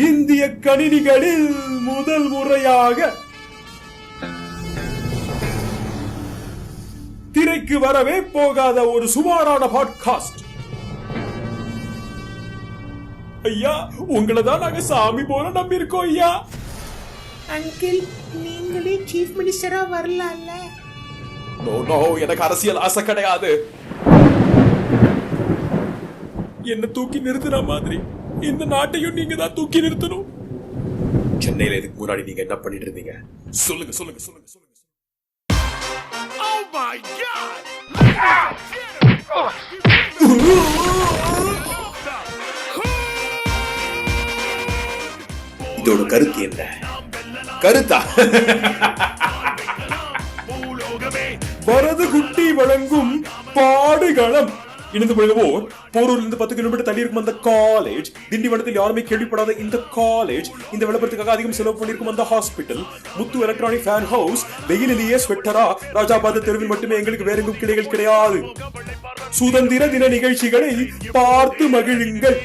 இந்திய கணினிகளில் முதல் முறையாக திரைக்கு வரவே போகாத ஒரு சுமாரான பாட்காஸ்ட். ஐயா, உங்களை தான் நாங்க சாமி போல நம்பி இருக்கோம் ஐயா. அங்கிள், நீங்களே சீஃப் மினிஸ்டரா வரலாம்ல? நோ, எனக்கு அரசியல் ஆசை கிடையாது. என்ன தூக்கி நிறுத்துற மாதிரி இந்த நாட்டையும் நீங்க தான் தூக்கி நிறுத்தணும். சென்னையில இதுக்கு முன்னாடி நீங்க என்ன பண்ணிட்டு இருந்தீங்க? சொல்லுங்க. Oh my God! இதோட கருத்து என்ன? கருத்தா? வரது குட்டி வழங்கும் பாடுகளம். இணைந்து பழகுவோர். போரூர்ல இருந்து 10 கிலோமீட்டர் தள்ளி இருக்கும் அந்த காலேஜ், திண்டிவனத்தில் யாருமே கேள்விப்படாத இந்த காலேஜ், இந்த விளம்பரத்துக்காக அதிகம் செலவு பண்ணிருக்கும் அந்த ஹாஸ்பிட்டல், முத்து எலக்ட்ரானிக் ஃபேன் ஹவுஸ், வெயிலிலேயே ஸ்வெட்டரா, ராஜாபாத தெருவில் மட்டுமே எங்களுக்கு வேற எங்கும் கிளைகள் கிடையாது. சுதந்திர தின நிகழ்ச்சிகளை பார்த்து மகிழுங்கள்.